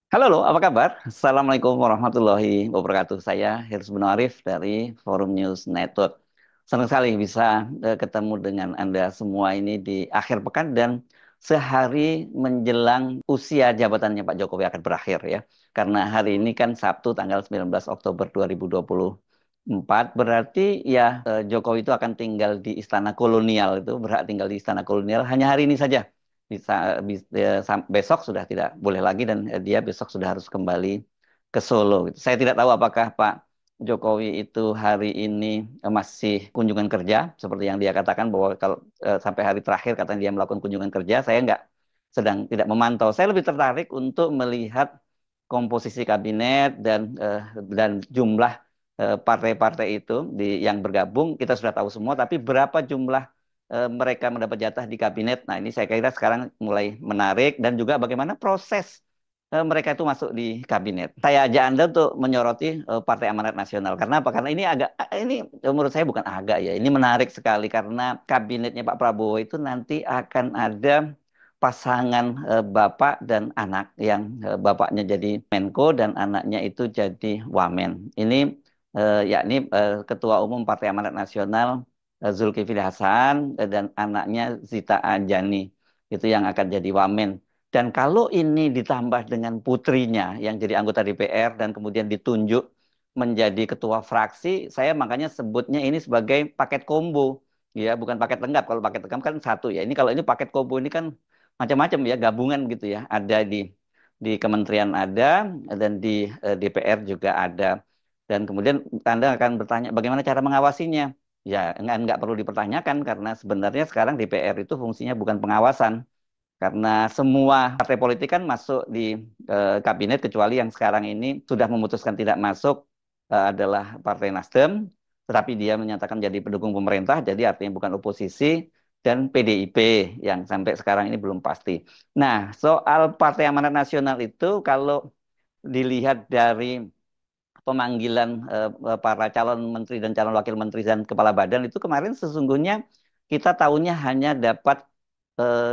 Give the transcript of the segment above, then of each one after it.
Halo, apa kabar? Assalamualaikum warahmatullahi wabarakatuh. Saya Hirs bin Arif dari Forum News Network. Senang sekali bisa ketemu dengan Anda semua ini di akhir pekan dan sehari menjelang usia jabatannya Pak Jokowi akan berakhir ya. Karena hari ini kan Sabtu tanggal 19 Oktober 2024, berarti ya Jokowi itu akan tinggal di Istana Kolonial, itu berhak tinggal di Istana Kolonial hanya hari ini saja bisa, besok sudah tidak boleh lagi dan dia besok sudah harus kembali ke Solo gitu. Saya tidak tahu apakah Pak Jokowi itu hari ini masih kunjungan kerja seperti yang dia katakan bahwa kalau sampai hari terakhir katanya dia melakukan kunjungan kerja. Saya nggak sedang tidak memantau. Saya lebih tertarik untuk melihat komposisi kabinet dan jumlah partai-partai itu yang bergabung. Kita sudah tahu semua, tapi berapa jumlah mereka mendapat jatah di kabinet. Nah, ini saya kira sekarang mulai menarik dan juga bagaimana proses mereka itu masuk di kabinet. Saya ajak Anda untuk menyoroti Partai Amanat Nasional. Karena apa? Karena ini menurut saya bukan agak ya. Ini menarik sekali karena kabinetnya Pak Prabowo itu nanti akan ada pasangan bapak dan anak yang bapaknya jadi Menko dan anaknya itu jadi Wamen. Ini yakni Ketua Umum Partai Amanat Nasional Zulkifli Hasan dan anaknya Zita Anjani itu yang akan jadi wamen. Dan kalau ini ditambah dengan putrinya yang jadi anggota DPR dan kemudian ditunjuk menjadi ketua fraksi, saya makanya sebutnya ini sebagai paket combo, ya bukan paket lengkap. Kalau paket lengkap kan satu ya. Ini kalau ini paket combo ini kan macam-macam ya, gabungan gitu ya. Ada di kementerian ada dan di DPR juga ada. Dan kemudian Anda akan bertanya bagaimana cara mengawasinya? Ya, enggak perlu dipertanyakan karena sebenarnya sekarang DPR itu fungsinya bukan pengawasan. Karena semua partai politik kan masuk di kabinet kecuali yang sekarang ini sudah memutuskan tidak masuk adalah Partai Nasdem, tetapi dia menyatakan jadi pendukung pemerintah, jadi artinya bukan oposisi, dan PDIP yang sampai sekarang ini belum pasti. Nah, soal Partai Amanat Nasional itu kalau dilihat dari pemanggilan para calon menteri dan calon wakil menteri dan kepala badan itu kemarin sesungguhnya kita tahunya hanya dapat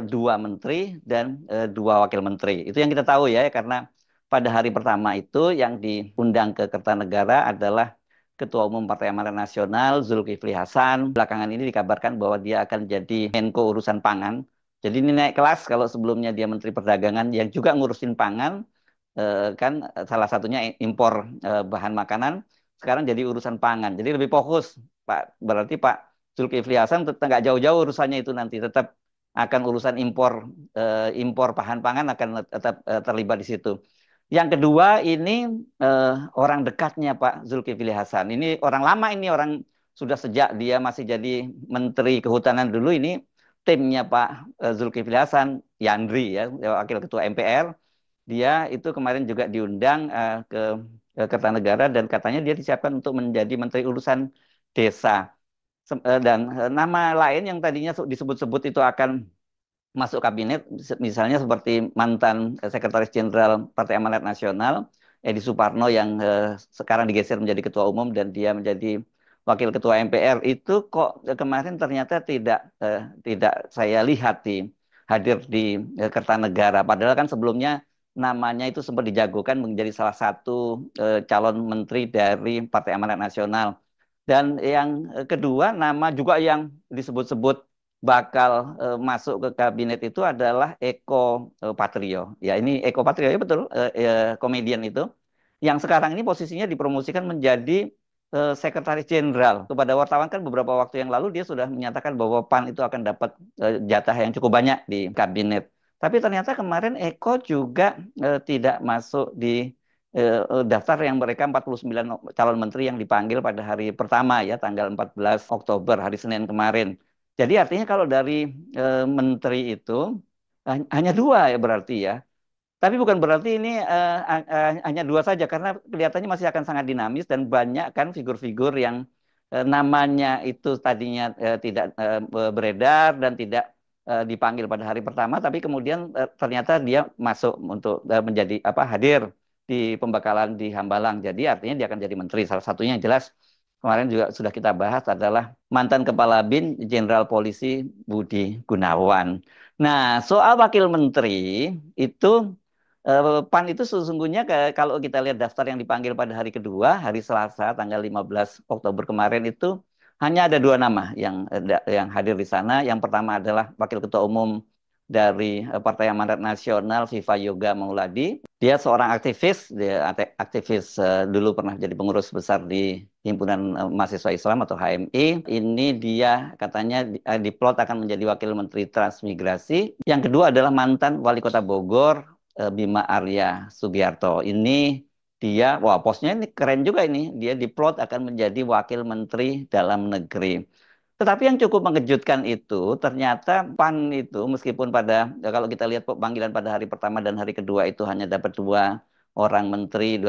dua menteri dan dua wakil menteri. Itu yang kita tahu ya, karena pada hari pertama itu yang diundang ke Kertanegara adalah Ketua Umum Partai Amanat Nasional Zulkifli Hasan. Belakangan ini dikabarkan bahwa dia akan jadi Menko urusan pangan. Jadi ini naik kelas kalau sebelumnya dia Menteri Perdagangan yang juga ngurusin pangan, kan salah satunya impor bahan makanan, sekarang jadi urusan pangan. Jadi lebih fokus, Pak. Berarti Pak Zulkifli Hasan tetap nggak jauh-jauh urusannya itu nanti tetap akan urusan impor bahan pangan akan tetap terlibat di situ. Yang kedua ini eh, orang dekatnya Pak Zulkifli Hasan. Ini orang lama, ini orang sudah sejak dia masih jadi Menteri Kehutanan dulu, ini timnya Pak Zulkifli Hasan, Yandri ya, Wakil Ketua MPR. Dia itu kemarin juga diundang ke Kertanegara dan katanya dia disiapkan untuk menjadi Menteri Urusan Desa. Dan nama lain yang tadinya disebut-sebut itu akan masuk kabinet, misalnya seperti mantan Sekretaris Jenderal Partai Amanat Nasional, Edi Suparno yang sekarang digeser menjadi Ketua Umum dan dia menjadi Wakil Ketua MPR, itu kok kemarin ternyata tidak saya lihat hadir di Kertanegara. Padahal kan sebelumnya namanya itu sempat dijagokan menjadi salah satu calon menteri dari Partai Amanat Nasional. Dan yang kedua, nama juga yang disebut-sebut bakal masuk ke kabinet itu adalah Eko Patrio. Ya, ini Eko Patrio ya betul, komedian itu yang sekarang ini posisinya dipromosikan menjadi Sekretaris Jenderal. Kepada wartawan kan beberapa waktu yang lalu dia sudah menyatakan bahwa PAN itu akan dapat jatah yang cukup banyak di kabinet. Tapi ternyata kemarin Eko juga tidak masuk di daftar yang mereka 49 calon menteri yang dipanggil pada hari pertama ya, tanggal 14 Oktober, hari Senin kemarin. Jadi artinya kalau dari menteri itu hanya dua ya berarti ya. Tapi bukan berarti ini hanya dua saja karena kelihatannya masih akan sangat dinamis dan banyak kan figur-figur yang namanya itu tadinya tidak beredar dan tidak dipanggil pada hari pertama, tapi kemudian ternyata dia masuk untuk menjadi apa, hadir di pembekalan di Hambalang. Jadi artinya dia akan jadi menteri. Salah satunya yang jelas kemarin juga sudah kita bahas adalah mantan Kepala BIN Jenderal Polisi Budi Gunawan. Nah, soal wakil menteri itu PAN itu sesungguhnya kalau kita lihat daftar yang dipanggil pada hari kedua, hari Selasa, tanggal 15 Oktober kemarin itu hanya ada dua nama yang hadir di sana. Yang pertama adalah Wakil Ketua Umum dari Partai Amanat Nasional, Viva Yoga Mauladi. Dia seorang aktivis, aktivis dulu pernah jadi pengurus besar di Himpunan Mahasiswa Islam atau HMI. Ini dia katanya diplot akan menjadi Wakil Menteri Transmigrasi. Yang kedua adalah mantan Wali Kota Bogor, Bima Arya Sugiarto. Ini dia, wah posnya ini keren juga ini. Dia diplot akan menjadi Wakil Menteri Dalam Negeri. Tetapi yang cukup mengejutkan itu ternyata PAN itu meskipun kalau kita lihat panggilan pada hari pertama dan hari kedua itu hanya dapat dua orang menteri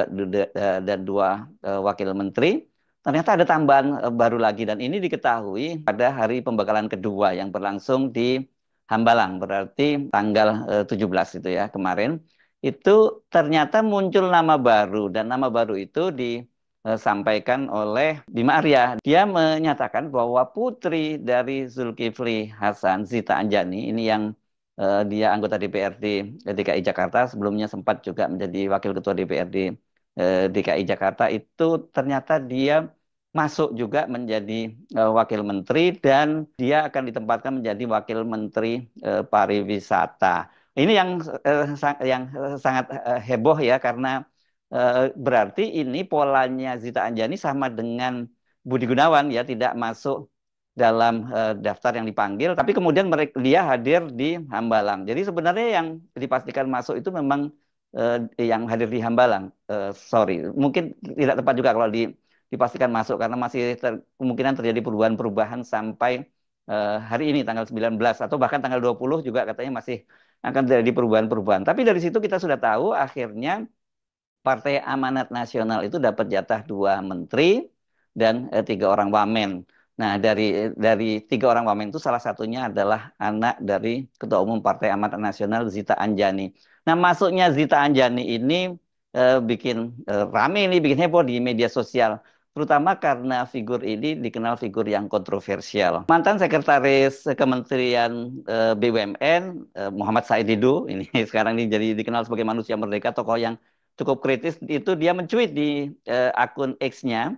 dan dua wakil menteri, ternyata ada tambahan baru lagi dan ini diketahui pada hari pembekalan kedua yang berlangsung di Hambalang, berarti tanggal 17 itu ya kemarin. Itu ternyata muncul nama baru dan nama baru itu disampaikan oleh Bima Arya. Dia menyatakan bahwa putri dari Zulkifli Hasan, Zita Anjani, ini yang dia anggota DPRD DKI Jakarta, sebelumnya sempat juga menjadi wakil ketua DPRD DKI Jakarta, itu ternyata dia masuk juga menjadi wakil menteri dan dia akan ditempatkan menjadi wakil menteri pariwisata. Ini yang sangat heboh ya karena berarti ini polanya Zita Anjani sama dengan Budi Gunawan ya, tidak masuk dalam daftar yang dipanggil, tapi kemudian dia hadir di Hambalang. Jadi sebenarnya yang dipastikan masuk itu memang yang hadir di Hambalang. Sorry, mungkin tidak tepat juga kalau dipastikan masuk karena masih kemungkinan terjadi perubahan-perubahan sampai hari ini tanggal 19 atau bahkan tanggal 20 juga katanya masih akan terjadi perubahan-perubahan. Tapi dari situ kita sudah tahu akhirnya Partai Amanat Nasional itu dapat jatah dua menteri dan tiga orang wamen. Nah, dari tiga orang wamen itu salah satunya adalah anak dari Ketua Umum Partai Amanat Nasional Zita Anjani. Nah, masuknya Zita Anjani ini bikin rame ini, bikin heboh di media sosial. Terutama karena figur ini dikenal figur yang kontroversial. Mantan Sekretaris Kementerian BUMN Muhammad Said Didu, ini sekarang ini jadi dikenal sebagai manusia merdeka, tokoh yang cukup kritis itu dia mencuit di akun X-nya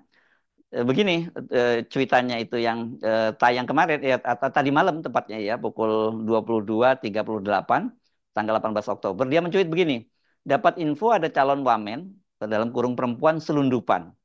begini cuitannya itu yang tayang kemarin ya tadi malam tepatnya ya pukul 22.38 tanggal 18 Oktober dia mencuit begini. Dapat info ada calon wamen dalam kurung perempuan selundupan.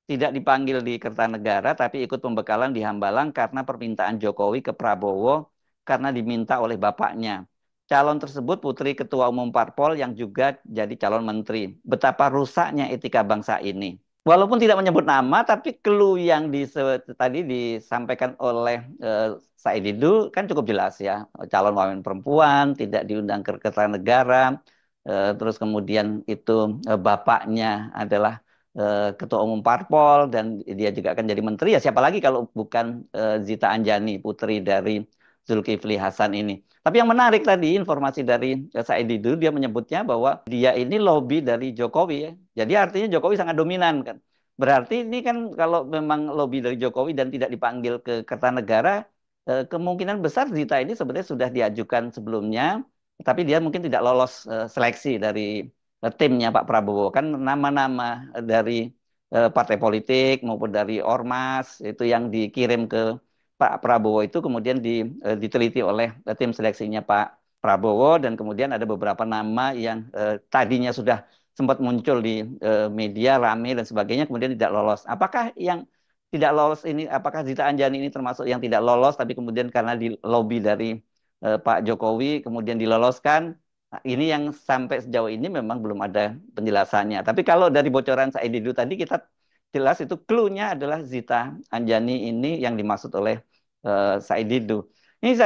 Tidak dipanggil di Kertanegara tapi ikut pembekalan di Hambalang karena permintaan Jokowi ke Prabowo karena diminta oleh bapaknya. Calon tersebut putri Ketua Umum Parpol yang juga jadi calon menteri. Betapa rusaknya etika bangsa ini. Walaupun tidak menyebut nama, tapi clue yang tadi disampaikan oleh Said Didu kan cukup jelas ya. Calon wamen perempuan, tidak diundang ke Kertanegara, terus kemudian itu bapaknya adalah Ketua Umum Parpol dan dia juga akan jadi menteri. Ya siapa lagi kalau bukan Zita Anjani, putri dari Zulkifli Hasan ini. Tapi yang menarik tadi informasi dari Said Didu dia menyebutnya bahwa dia ini lobby dari Jokowi ya. Jadi artinya Jokowi sangat dominan kan. Berarti ini kan kalau memang lobby dari Jokowi dan tidak dipanggil ke Kertanegara, kemungkinan besar Zita ini sebenarnya sudah diajukan sebelumnya, tapi dia mungkin tidak lolos seleksi dari timnya Pak Prabowo. Kan nama-nama dari partai politik maupun dari ormas itu yang dikirim ke Pak Prabowo itu kemudian diteliti oleh tim seleksinya Pak Prabowo dan kemudian ada beberapa nama yang tadinya sudah sempat muncul di media rame dan sebagainya kemudian tidak lolos. Apakah yang tidak lolos ini, apakah Zita Anjani ini termasuk yang tidak lolos tapi kemudian karena di lobby dari Pak Jokowi kemudian diloloskan? Nah, ini yang sampai sejauh ini memang belum ada penjelasannya. Tapi kalau dari bocoran Said Didu tadi kita jelas itu clue-nya adalah Zita Anjani ini yang dimaksud oleh Said Didu. Ini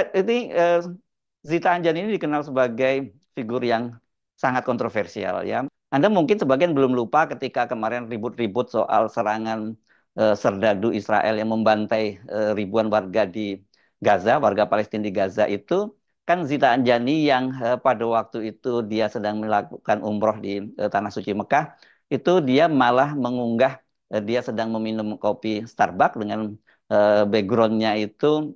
Zita Anjani ini dikenal sebagai figur yang sangat kontroversial ya. Anda mungkin sebagian belum lupa ketika kemarin ribut-ribut soal serangan serdadu Israel yang membantai ribuan warga di Gaza, warga Palestina di Gaza itu kan Zita Anjani yang pada waktu itu dia sedang melakukan umroh di Tanah Suci Mekah, itu dia malah mengunggah dia sedang meminum kopi Starbucks dengan backgroundnya itu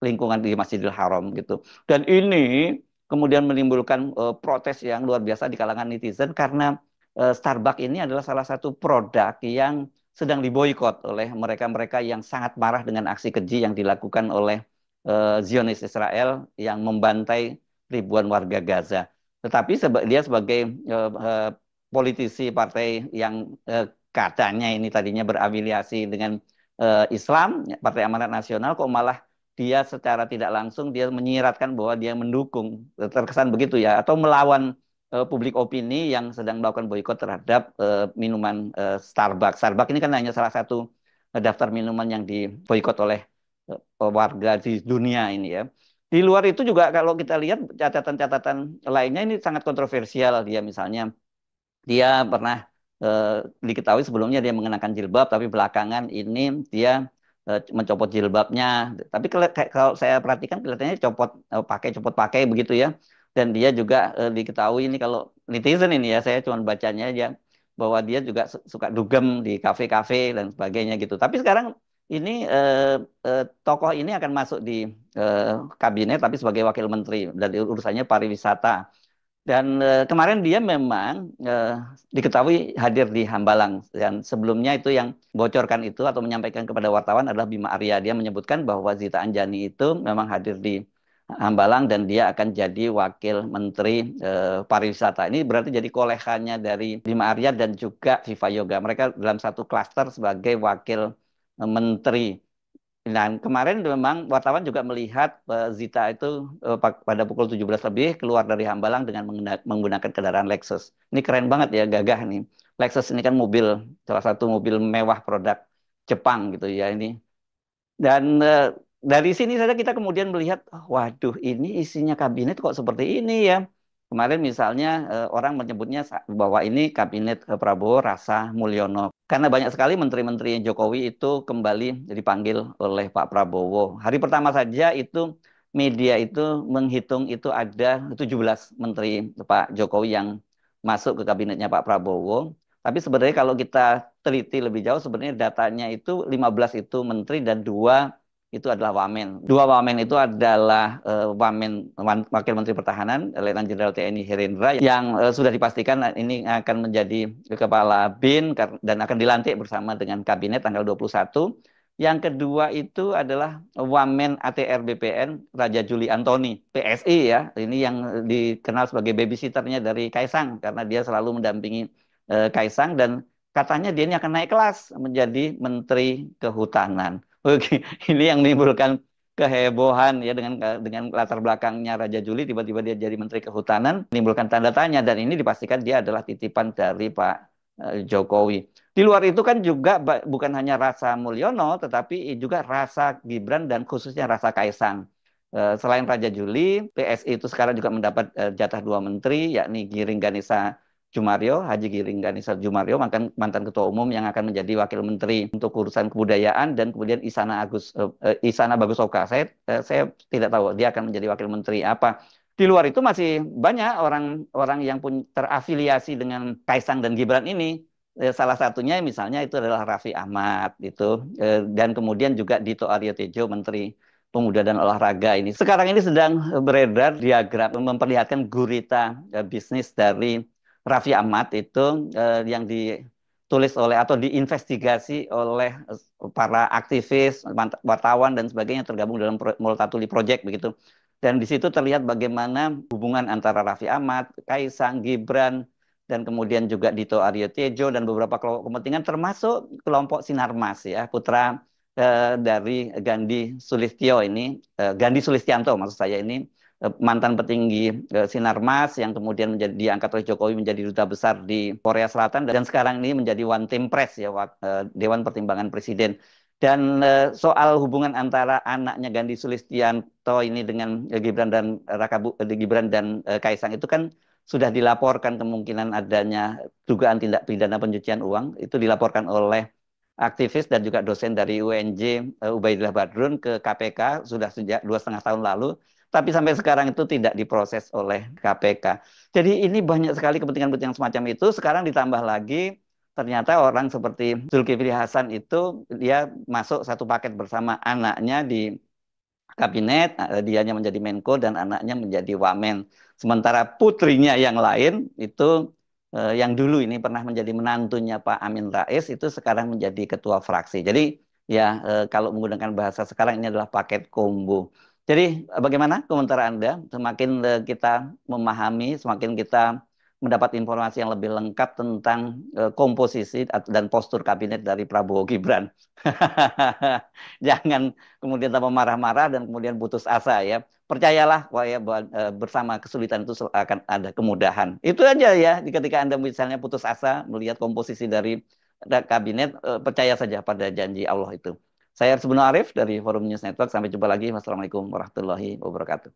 lingkungan di Masjidil Haram gitu. Dan ini kemudian menimbulkan protes yang luar biasa di kalangan netizen karena Starbucks ini adalah salah satu produk yang sedang diboikot oleh mereka-mereka yang sangat marah dengan aksi keji yang dilakukan oleh Zionis Israel yang membantai ribuan warga Gaza. Tetapi dia sebagai politisi partai yang katanya ini tadinya berafiliasi dengan Islam, Partai Amanat Nasional, kok malah dia secara tidak langsung dia menyiratkan bahwa dia mendukung, terkesan begitu ya, atau melawan publik opini yang sedang melakukan boikot terhadap minuman Starbucks. Starbucks ini kan hanya salah satu daftar minuman yang diboikot oleh warga di dunia ini ya. Di luar itu juga kalau kita lihat catatan-catatan lainnya ini sangat kontroversial. Dia misalnya dia pernah eh, diketahui sebelumnya dia mengenakan jilbab, tapi belakangan ini dia mencopot jilbabnya. Tapi kalau saya perhatikan kelihatannya copot pakai begitu ya. Dan dia juga diketahui ini kalau netizen ini ya, saya cuma bacanya aja bahwa dia juga suka dugem di kafe-kafe dan sebagainya gitu. Tapi sekarang ini tokoh ini akan masuk di eh, kabinet tapi sebagai wakil menteri dan urusannya pariwisata. Dan kemarin dia memang diketahui hadir di Hambalang dan sebelumnya itu yang bocorkan itu atau menyampaikan kepada wartawan adalah Bima Arya. Dia menyebutkan bahwa Zita Anjani itu memang hadir di Hambalang dan dia akan jadi wakil menteri pariwisata. Ini berarti jadi kolehannya dari Bima Arya dan juga Viva Yoga. Mereka dalam satu klaster sebagai wakil menteri. Dan kemarin memang wartawan juga melihat Zita itu pada pukul 17 lebih keluar dari Hambalang dengan menggunakan kendaraan Lexus. Ini keren banget ya, gagah nih. Lexus ini kan mobil, salah satu mobil mewah produk Jepang gitu ya ini. Dan dari sini saja kita kemudian melihat, "Oh, waduh, ini isinya kabinet kok seperti ini ya." Kemarin misalnya orang menyebutnya bahwa ini kabinet Prabowo Rasa Mulyono. Karena banyak sekali menteri-menteri Jokowi itu kembali dipanggil oleh Pak Prabowo. Hari pertama saja itu media itu menghitung itu ada 17 menteri Pak Jokowi yang masuk ke kabinetnya Pak Prabowo. Tapi sebenarnya kalau kita teliti lebih jauh sebenarnya datanya itu 15 itu menteri dan dua itu adalah wamen. Dua wamen itu adalah Wakil Menteri Pertahanan Letnan Jenderal TNI Herendra yang sudah dipastikan ini akan menjadi kepala BIN dan akan dilantik bersama dengan kabinet tanggal 21. Yang kedua itu adalah Wamen ATR BPN Raja Juli Antoni, PSI ya. Ini yang dikenal sebagai babysitternya dari Kaisang karena dia selalu mendampingi Kaisang dan katanya dia ini akan naik kelas menjadi Menteri Kehutanan. Oke, ini yang menimbulkan kehebohan ya dengan latar belakangnya Raja Juli tiba-tiba dia jadi Menteri Kehutanan menimbulkan tanda tanya dan ini dipastikan dia adalah titipan dari Pak Jokowi. Di luar itu kan juga bukan hanya Rasa Mulyono tetapi juga Rasa Gibran dan khususnya Rasa Kaisang. Selain Raja Juli, PSI itu sekarang juga mendapat jatah dua menteri yakni Giring Ganesa Jumario, Haji Giring Ganesa Jumario, mantan ketua umum yang akan menjadi wakil menteri untuk urusan kebudayaan dan kemudian Isana Bagus Oka. Saya tidak tahu dia akan menjadi wakil menteri apa. Di luar itu masih banyak orang-orang yang pun terafiliasi dengan Kaisang dan Gibran ini. Salah satunya misalnya itu adalah Raffi Ahmad itu dan kemudian juga Dito Aryo Tejo Menteri Pemuda dan Olahraga ini. Sekarang ini sedang beredar diagram memperlihatkan gurita bisnis dari Raffi Ahmad itu yang ditulis oleh atau diinvestigasi oleh para aktivis, wartawan dan sebagainya tergabung dalam Multatuli Project begitu. Dan di situ terlihat bagaimana hubungan antara Raffi Ahmad, Kaisang, Gibran, dan kemudian juga Dito Aryo Tejo dan beberapa kelompok kepentingan termasuk kelompok Sinarmas ya, putra dari Gandhi Sulistianto maksud saya ini mantan petinggi Sinarmas yang kemudian diangkat oleh Jokowi menjadi duta besar di Korea Selatan dan sekarang ini menjadi One Team Press ya Dewan Pertimbangan Presiden. Dan soal hubungan antara anaknya Gandhi Sulistianto ini dengan Gibran dan Kaisang itu kan sudah dilaporkan kemungkinan adanya dugaan tindak pidana pencucian uang itu dilaporkan oleh aktivis dan juga dosen dari UNJ Ubaidillah Badrun ke KPK sudah sejak 2,5 tahun lalu, tapi sampai sekarang itu tidak diproses oleh KPK. Jadi ini banyak sekali kepentingan-kepentingan semacam itu. Sekarang ditambah lagi ternyata orang seperti Zulkifli Hasan itu dia masuk satu paket bersama anaknya di kabinet, dianya menjadi Menko dan anaknya menjadi Wamen. Sementara putrinya yang lain itu yang dulu ini pernah menjadi menantunya Pak Amin Rais itu sekarang menjadi ketua fraksi. Jadi ya kalau menggunakan bahasa sekarang ini adalah paket combo. Jadi bagaimana komentar Anda? Semakin kita memahami, semakin kita mendapat informasi yang lebih lengkap tentang komposisi dan postur kabinet dari Prabowo Gibran. Jangan kemudian tambah marah-marah dan kemudian putus asa ya. Percayalah bahwa ya, bersama kesulitan itu akan ada kemudahan. Itu aja ya. Ketika Anda misalnya putus asa melihat komposisi dari kabinet, percaya saja pada janji Allah itu. Saya Arsbun Arif dari Forum News Network. Sampai jumpa lagi. Wassalamualaikum warahmatullahi wabarakatuh.